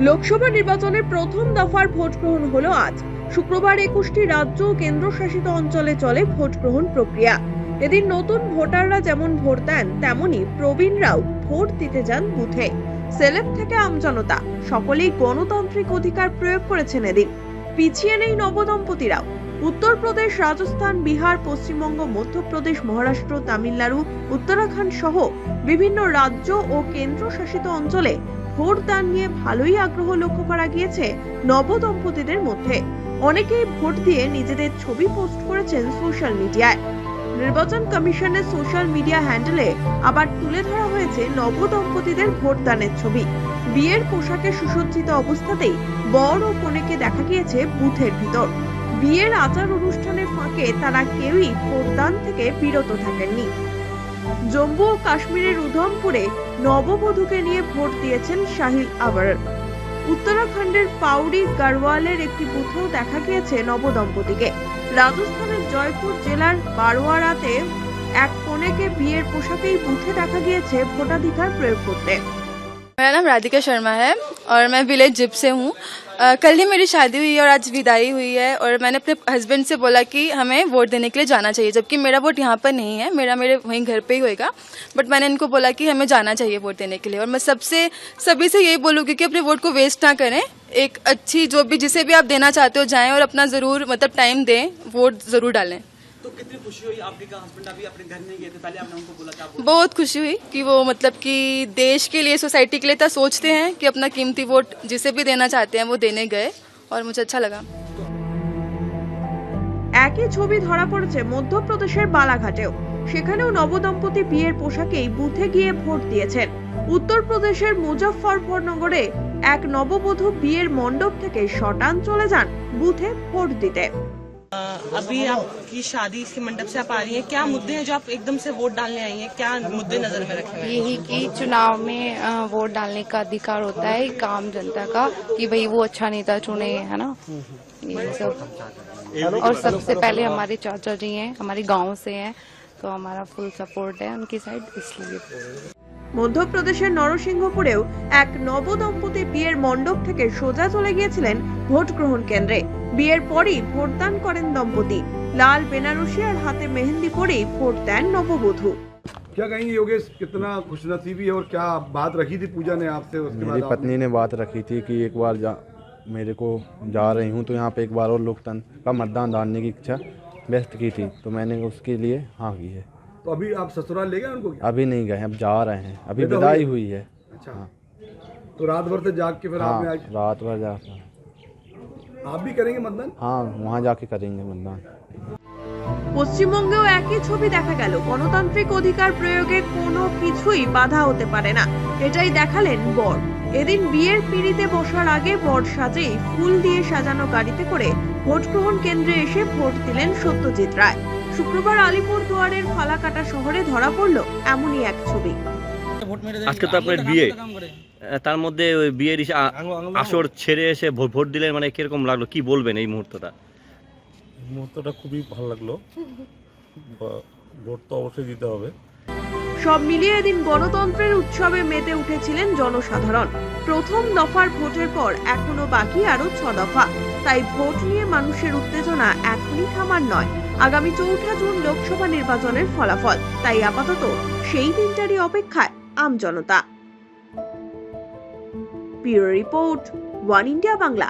লোকসভা নির্বাচনের প্রথম দফার ভোট গ্রহণ হলো আজ। শুক্রবার 21টি রাজ্য ও কেন্দ্রশাসিত অঞ্চলে চলে ভোট গ্রহণ প্রক্রিয়া। এদিন নতুন ভোটাররা যেমন ভোট দেন, তেমনি প্রবীণরাও ভোট দিতে যান বুথে। সেলেব থেকে আমজনতা সকলেই গণতান্ত্রিক অধিকার প্রয়োগ করেছেন এদিন। পিছিয়ে নেই নবদম্পতিরাও। উত্তরপ্রদেশ, রাজস্থান, বিহার, পশ্চিমবঙ্গ, মধ্যপ্রদেশ, মহারাষ্ট্র, তামিলনাড়ু, উত্তরাখণ্ড সহ বিভিন্ন রাজ্য ও কেন্দ্রশাসিত অঞ্চলে ভোট দান নিয়ে ভালোই আগ্রহ লক্ষ্য করা গিয়েছে নবদম্পতিদের মধ্যে। অনেকেই ভোট দিয়ে নিজেদের ছবি পোস্ট করেছেন সোশ্যাল মিডিয়ায়। নির্বাচন কমিশনের সোশ্যাল মিডিয়া হ্যান্ডেলে আবার তুলে ধরা হয়েছে নবদম্পতিদের ভোটদানের ছবি। বিয়ের পোশাকে সুসজ্জিত অবস্থাতেই বর ও কনেকে দেখা গিয়েছে বুথের ভিতর। বিয়ের আচার অনুষ্ঠানের ফাঁকে তারা কেউই ভোটদান থেকে বিরত থাকেননি। জম্মু ও কাশ্মীরের উধমপুরে নববধূকে নিয়ে ভোট দিয়েছেন শাহিল আবার। উত্তরাখণ্ডের পাউরি গাড়ওয়ালের একটি বুথেও দেখা গিয়েছে নবদম্পতিকে। রাজস্থানের জয়পুর জেলার বারোয়ারাতে এক কনেকে বিয়ের পোশাকেই বুথে দেখা গিয়েছে ভোটাধিকার প্রয়োগ করতে। मेरा नाम राधिका शर्मा है और मैं विलेज जिप से हूँ। कल ही मेरी शादी हुई और आज विदाई हुई है और मैंने अपने हस्बैंड से बोला कि हमें वोट देने के लिए जाना चाहिए, जबकि मेरा वोट यहाँ पर नहीं है, मेरे वहीं घर पे ही होएगा। बट मैंने इनको बोला कि हमें जाना चाहिए वोट देने के लिए। और मैं सभी से यही बोलूँगी कि अपने वोट को वेस्ट ना करें। एक अच्छी जो भी जिसे भी आप देना चाहते हो जाएं और अपना ज़रूर टाइम दें, वोट ज़रूर डालें। तो कितनी खुशी हुई आपके हस्बैंड अभी अपने घर नहीं गए थे, पहले आपने उनको बोला था? बहुत खुशी हुई कि वो कि देश के लिए, सोसाइटी के लिए इतना सोचते हैं कि अपना कीमती वोट जिसे भी देना चाहते हैं वो देने गए और मुझे अच्छा लगा। একই ছবি ধরা পড়েছে মধ্যপ্রদেশের বালাঘাটেও। সেখানেও নবদম্পতি বিয়ের পোশাকেই বুথে গিয়ে ভোট দিয়েছেন। উত্তরপ্রদেশের মুজফ্ফরনগরে এক নববধূ বিয়ের মণ্ডপ থেকে শটান চলে যান বুথে ভোট দিতে। अभी आपकी शादी इसके मंडप से आप आ रही हैं, क्या मुद्दे हैं जो आप एकदम से वोट डालने आई हैं, क्या मुद्दे नजर में रखे हैं? यही कि चुनाव में वोट डालने का अधिकार होता है एक आम जनता का, कि भाई वो अच्छा नेता चुने, है ना, ये सब। और सबसे पहले हमारे चाचा जी हैं, हमारे गांव से हैं, तो हमारा फुल सपोर्ट है उनकी साइड, इसलिए। মধ্যপ্রদেশের নরসিংহপুরেও এক নবদম্পতি বিয়ের মণ্ডপ থেকে সোজা চলে গিয়েছিলেন ভোট গ্রহণ কেন্দ্রে। বিয়ের পরই ভোটদান করেন দম্পতি। লাল বেনারসি আর হাতে মেহেंदी পরেই ভোট দেন নববধূ। क्या कहेंगे योगेश, कितना खुशनसीबी है और क्या बात रखी थी पूजा ने आपसे? उसके बाद मेरी पत्नी ने बात रखी थी कि एक बार मेरे को जा रही हूँ तो यहाँ पे एक बार और लोकतंत्र का मतदान डालने की इच्छा व्यक्त की थी, तो मैंने उसके लिए हाँ की है। तो अभी आप ससुराल ले गए उनको? अभी नहीं गए, अब जा रहे हैं, अभी विदाई हुई है। अच्छा हाँ। तो रात भर से जाग के फिर हाँ, आपने आज रात भर जाकर आप भी करेंगे मतदान? हाँ वहाँ जाके करेंगे मतदान। পশ্চিমবঙ্গেও একই ছবি দেখা গেল। গণতান্ত্রিক অধিকার প্রয়োগে কোনো কিছুই বাধা হতে পারে না, এটাই দেখালেন বর। এদিন বিয়ের পিঁড়িতে বসার আগে বর সাজেই ফুল দিয়ে সাজানো গাড়িতে করে ভোট গ্রহণ কেন্দ্রে এসে ভোট দিলেন সত্যজিৎ রায়। শুক্রবার আলিপুরদুয়ারের ফালাকাটা শহরে ধরা পড়ল এমনই এক ছবি। আজকে তো আপনার বিয়ে, তার মধ্যে ওই বিয়ের আসর ছেড়ে এসে ভোট দিলেন, মানে কিরকম লাগলো, কি বলবেন এই মুহূর্তটা? মুহূর্তটা খুবই ভালো লাগলো, ভোট তো অবশ্যই দিতে হবে। সব মিলিয়ে এদিন গণতন্ত্রের উৎসবে মেতে উঠেছিলেন জনসাধারণ। প্রথম দফার ভোটের পর এখনো বাকি আরো 6 দফা, তাই ভোট নিয়ে মানুষের উত্তেজনা এখনই থামার নয়। আগামী 4 জুন লোকসভা নির্বাচনের ফলাফল, তাই আপাতত সেই দিনটারই অপেক্ষায় আমজনতা। Bureau report, one India Bangla.